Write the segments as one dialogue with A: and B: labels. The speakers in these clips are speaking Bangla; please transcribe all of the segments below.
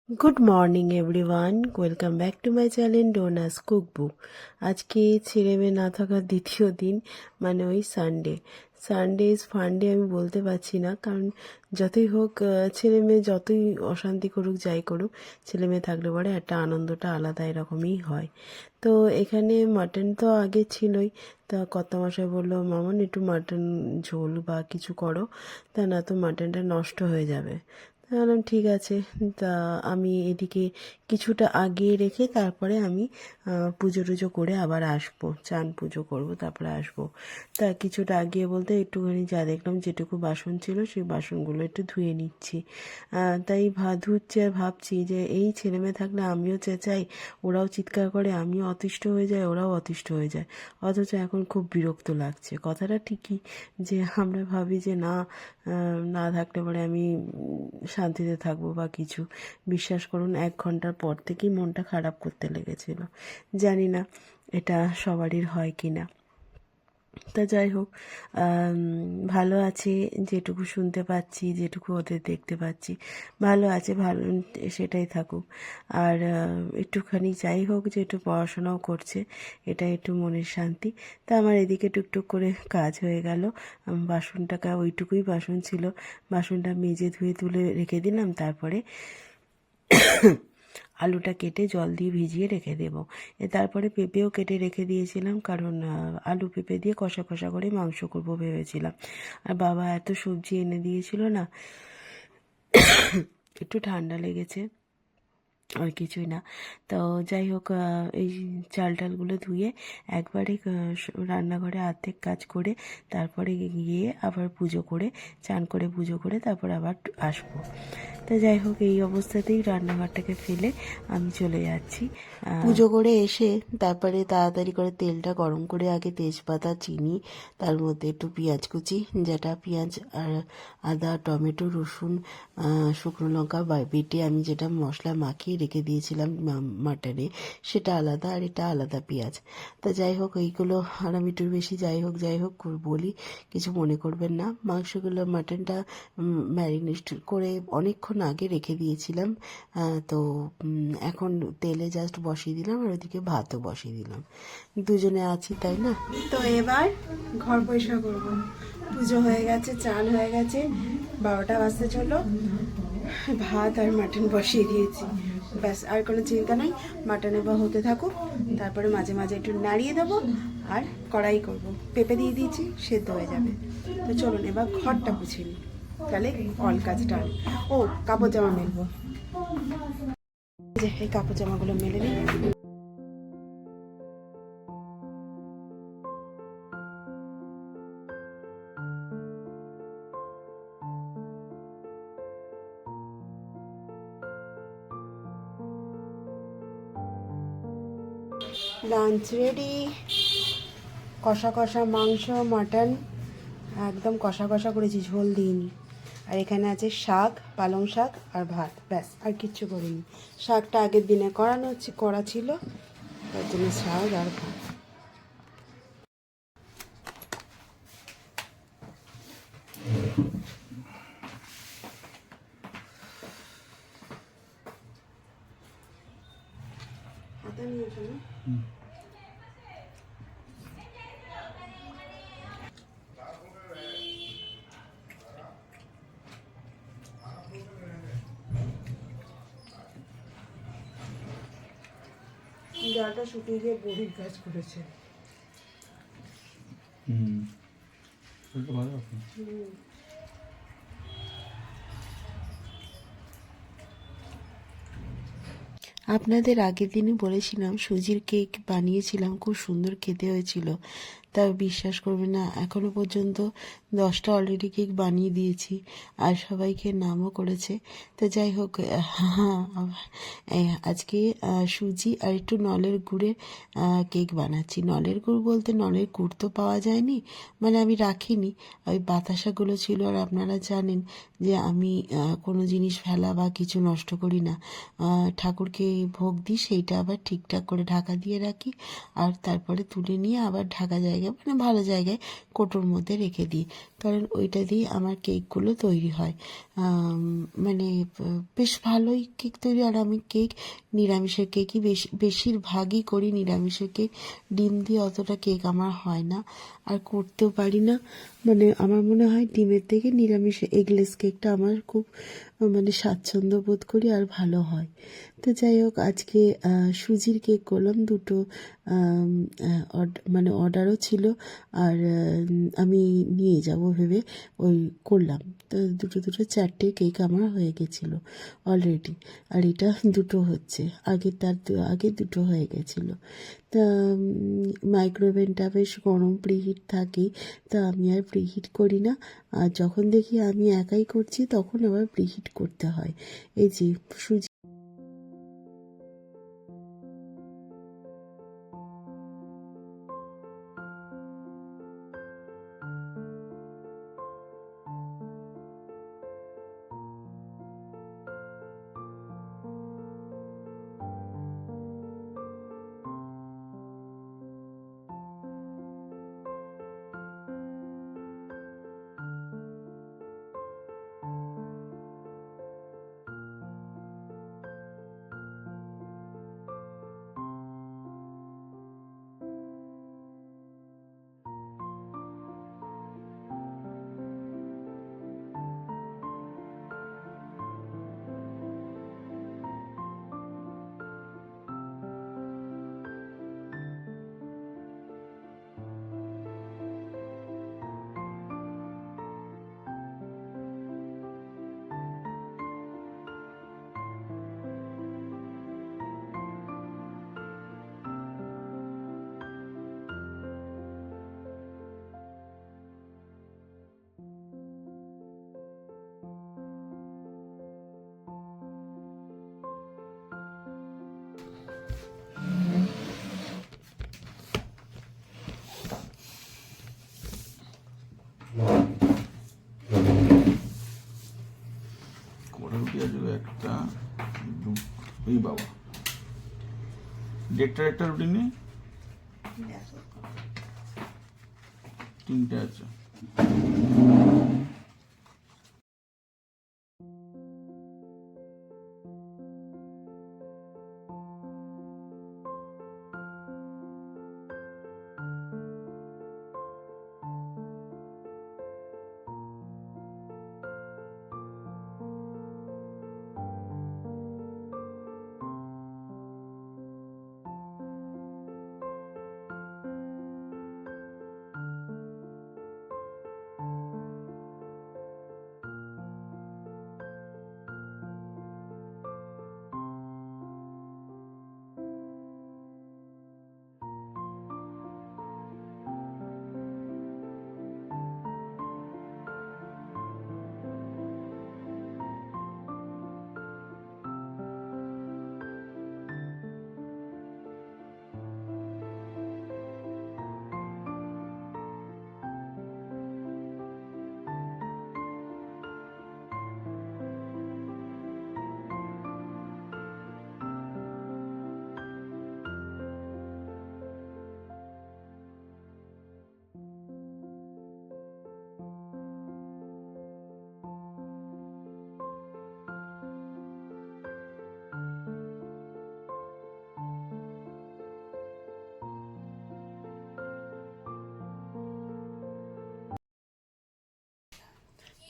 A: Good morning everyone, welcome back to my channel ডোনাস cookbook. আজকে ছেলে মেয়ে না থাকার দ্বিতীয় দিন, মানে ওই সানডে ইজ ফান্ডে আমি বলতে পারছি না, কারণ যতই হোক ছেলে মেয়ে যতই অশান্তি করুক যাই করুক, ছেলে মেয়ে থাকলে পরে একটা আনন্দটা আলাদা এরকমই হয়। তো এখানে মাটন তো আগে ছিলই, তা কর্তামশাই বললো মামন একটু মাটন ঝোল বা কিছু করো, তা না তো মাটনটা নষ্ট হয়ে যাবে। তা বললাম ঠিক আছে। তা আমি এদিকে কিছুটা আগিয়ে রেখে তারপরে আমি পুজো টুজো করে আবার আসবো, চান পুজো করব তারপরে আসবো। তা কিছুটা আগিয়ে বলতে একটুখানি যা দেখলাম যেটুকু বাসন ছিল সেই বাসনগুলো একটু ধুয়ে নিচ্ছি। তাই ধুচ্ছি আর ভাবছি যে এই ছেলেমেয়ে থাকলে আমিও চেঁচাই, ওরাও চিৎকার করে, আমিও অতিষ্ঠ হয়ে যাই, ওরাও অতিষ্ঠ হয়ে যায়। অথচ এখন খুব বিরক্ত লাগছে। কথাটা ঠিকই যে আমরা ভাবি যে না, না থাকলে পরে আমি শান্তিতে থাকবো বা কিছু। বিশ্বাস করুন 1 ঘন্টার পর থেকেই মনটা খারাপ করতে লেগেছিল। জানি না এটা সবারই হয় কি না। তা যাই হোক, ভালো আছে যেটুকু শুনতে পাচ্ছি, যেটুকু ওদের দেখতে পাচ্ছি, ভালো আছে, ভালো সেটাই থাকুক। আর একটুখানি যাই হোক যে একটু পড়াশোনাও করছে, এটা একটু মনের শান্তি। তা আমার এদিকে টুকটুক করে কাজ হয়ে গেল। বাসনটাকে ওইটুকুই বাসন ছিল, বাসনটা মেজে ধুয়ে তুলে রেখে দিলাম। তারপরে আলুটা কেটে জল দিয়ে ভিজিয়ে রেখে দেবো। তারপরে পেঁপেও কেটে রেখে দিয়েছিলাম, কারণ আলু পেঁপে দিয়ে কষা কষা করে মাংস করবো ভেবেছিলাম। আর বাবা এত সবজি এনে দিয়েছিল না, একটু ঠান্ডা লেগেছে, আর কিছুই না। তো যাই হোক, এই চাল টালগুলো ধুয়ে একবারে রান্নাঘরে অর্ধেক কাজ করে তারপরে গিয়ে আবার পুজো করে, চান করে পুজো করে তারপর আবার আসবো। তো যাই হোক, এই অবস্থাতেই রান্নাঘরটাকে ফেলে আমি চলে যাচ্ছি। পুজো করে এসে তারপরে তাড়াতাড়ি করে তেলটা গরম করে আগে তেজপাতা, চিনি, তার মধ্যে একটু পেঁয়াজ কুচি, যেটা পেঁয়াজ আর আদা, টমেটো, রসুন, শুকনো লঙ্কা বেটে আমি যেটা মশলা মাখিয়ে রেখে দিয়েছিলাম মাটনে, সেটা আলাদা আর এটা আলাদা পেঁয়াজ। তা যাই হোক এইগুলো, আর আমি একটু বেশি যাই হোক বলি, কিছু মনে করবেন না। মাংসগুলো মাটনটা ম্যারিনেট করে অনেকক্ষণ আগে রেখে দিয়েছিলাম। তো এখন তেলে জাস্ট বসিয়ে দিলাম, আর ওদিকে ভাতও বসিয়ে দিলাম। দুজনে আছি তাই না। তো এবার ঘর পরিষ্কার করবো। পুজো হয়ে গেছে, চান হয়ে গেছে, 12টা বাজতে চলো। ভাত আর মাটন বসিয়ে দিয়েছি, ব্যাস আর কোনো চিন্তা নাই। মাটন এবার হতে থাকুক, তারপরে মাঝে মাঝে একটু নাড়িয়ে দেবো আর কড়াই করবো। পেঁপে দিয়ে দিয়েছি, সেদ্ধ হয়ে যাবে। তো চলুন এবার ঘরটা মুছে নিই, তাহলে অল কাজটা। ও কাপড় জামা মেলবো, যে এই কাপড় জামাগুলো মেলে নিই। Lunch ready. কষা কষা মাংস, মাটন একদম কষা কষা করেছি, ঝোল দিইনি। আর এখানে আছে শাক, পালং শাক আর ভাত, ব্যাস আর কিচ্ছু করিনি। শাকটা আগের দিনে করা ছিল, তার জন্য শাক আর ভাত। হাতা নিয়েছো না? জলটা শুকিয়ে গিয়ে গভীর কাজ করেছে। ভালো। আপনাদের আগের দিনই বলেছিলাম সুজির কেক বানিয়েছিলাম, খুব সুন্দর খেতে হয়েছিল। তা বিশ্বাস করবে না, এখনও পর্যন্ত 10টা অলরেডি কেক বানিয়ে দিয়েছি, আর সবাইকে নামও করেছে। তো যাই হোক, আজকে সুজি আর একটু নলের গুড়ের কেক বানাচ্ছি। নলের গুড় বলতে নলের গুড় তো পাওয়া যায়নি, মানে আমি রাখিনি, ওই বাতাসাগুলো ছিল। আর আপনারা জানেন যে আমি কোনো জিনিস ফেলা বা কিছু নষ্ট করি না, ঠাকুরকে ভোগ দিই, সেইটা আবার ঠিকঠাক করে ঢাকা দিয়ে রাখি, আর তারপরে তুলে নিয়ে আবার ঢাকা জায়গায় জায়গায়, মানে ভালো জায়গায় কোটোর মধ্যে রেখে দিই, কারণ ওইটা দিয়ে আমার কেকগুলো তৈরি হয়। মানে বেশ ভালোই কেক তৈরি। আর আমি কেক নিরামিষের কেকই বেশিরভাগই করি, নিরামিষের কেক। ডিম দিয়ে অতটা কেক আমার হয় না, আর করতেও পারি না। মানে আমার মনে হয় ডিমের থেকে নিরামিষ এগলেস কেকটা আমার খুব মানে স্বাচ্ছন্দ্য বোধ করি আর ভালো হয়। তো যাই হোক, আজকে সুজির কেক করলাম দুটো, মানে অর্ডারও ছিল, আর আমি নিয়ে যাব ভেবে ওই করলাম। তো দুটো চারটে কেক আমার হয়ে গেছিলো অলরেডি, আর এটা দুটো হচ্ছে, আগে দুটো হয়ে গেছিলো। তা মাইক্রোওভেনটা বেশ গরম প্রিহিট থাকে, তা আমি আর প্রিহিট করি না। আর যখন দেখি আমি একাই করছি তখন আবার প্রিহিট করতে হয়। এই যে সুজি
B: কটা রুটি আছে? একটা, ওই বাবা, দেড়টার একটা রুটি নেই, তিনটে আছে।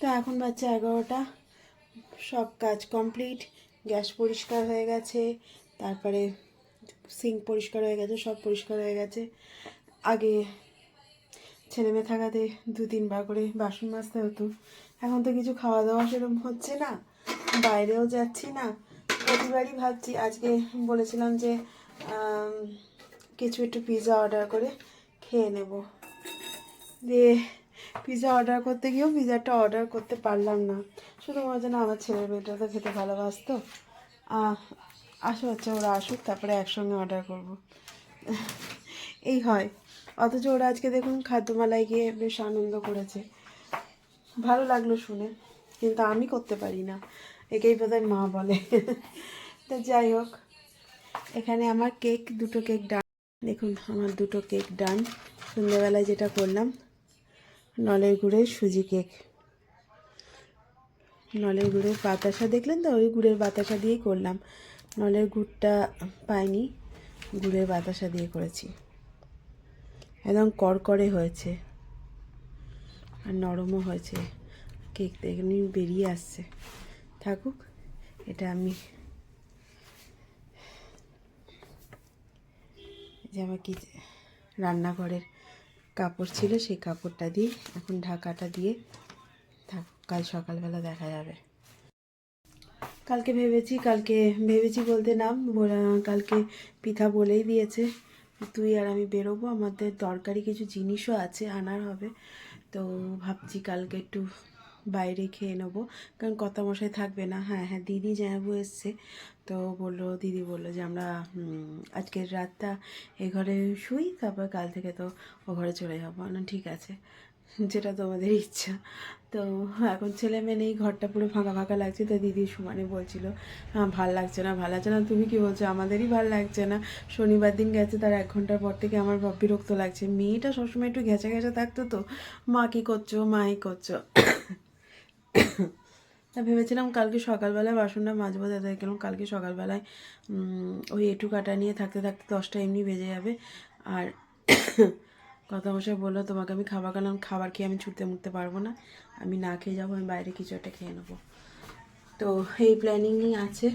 A: তো এখন বাচ্চা 11টা, সব কাজ কমপ্লিট। গ্যাস পরিষ্কার হয়ে গেছে, তারপরে সিঙ্ক পরিষ্কার হয়ে গেছে, সব পরিষ্কার হয়ে গেছে। আগে ছেলে মেয়ে থাকাতে 2-3 বার করে বাসন মাজতে হতো, এখন তো কিছু খাওয়া দাওয়া সেরকম হচ্ছে না, বাইরেও যাচ্ছি না। প্রতিবারই ভাবছি, আজকে বলেছিলাম যে কিছু একটু পিৎজা অর্ডার করে খেয়ে নেব, দিয়ে পিৎজা অর্ডার করতে গিয়েও পিৎজাটা অর্ডার করতে পারলাম না। শুধু মনে হচ্ছে না, আমার ছেলের মেয়েটা তো খেতে ভালোবাসতো। আসো হচ্ছে, ওরা আসুক তারপরে একসঙ্গে অর্ডার করব, এই হয়। অথচ ওরা আজকে দেখুন খাদ্যমালায় গিয়ে বেশ আনন্দ করেছে, ভালো লাগলো শুনে, কিন্তু আমি করতে পারি না, একেই বোধহয় মা বলে। তো যাই হোক, এখানে আমার দুটো কেক ডান, দেখুন আমার দুটো কেক ডান। সন্ধ্যেবেলায় যেটা করলাম, নলের গুড়ের সুজি কেক। নলের গুড়ের বাতাসা দেখলেন তো, ওই গুড়ের বাতাসা দিয়েই করলাম। নলের গুড়টা পাইনি, গুড়ের বাতাসা দিয়ে করেছি। একদম করকরে হয়েছে আর নরমও হয়েছে। কেক এমনি বেরিয়ে আসছে, থাকুক। এটা আমি যে আমার কি রান্নাঘরের কাপড় ছিল, সেই কাপড়টা দিয়ে এখন ঢাকাটা দিয়ে থাক, কাল সকালবেলা দেখা যাবে। কালকে ভেবেছি বলতে কালকে পিঠা বলেই দিয়েছে তুই আর আমি বেরোবো, আমাদের দরকারি কিছু জিনিসও আছে, আনার হবে। তো ভাবছি কালকে একটু বাইরে খেয়ে নেবো, কারণ কর্তামশাই থাকবে না। হ্যাঁ হ্যাঁ, দিদি জানাবো এসছে, তো দিদি বললো যে আমরা আজকের রাতটা এ ঘরে শুই, তারপর কাল থেকে তো ও ঘরে চলে যাবো না। ঠিক আছে, যেটা তোমাদের ইচ্ছা। তো এখন ছেলে মেয়ে নেই, ঘরটা পুরো ফাঁকা ফাঁকা লাগছে। তো দিদি সমানে বলছিল ভাল লাগছে না, ভাল লাগছে না। তুমি কি বলছো? আমাদেরই ভাল লাগছে না। শনিবার দিন গেছে, তার 1 ঘন্টার পর থেকে আমার বিরক্ত লাগছে। মেয়েটা সবসময় একটু ঘেঁচা ঘেঁচা থাকতো, তো মা কী করছো, মা এই করছো। তা ভেবেছিলাম কালকে সকালবেলায় বাসনটা মাজবো, দাদা গেলাম কালকে সকালবেলায় ওই এঁটু কাটা নিয়ে থাকতে থাকতে 10টা এমনি বেজে যাবে। আর কর্তামশাই বললো তোমাকে আমি খাবার খেলাম, খাবার খেয়ে আমি ছুটতে মুটতে পারবো না, আমি না খেয়ে যাবো, আমি বাইরে কিছু একটা খেয়ে নেবো। তো এই প্ল্যানিংই আছে।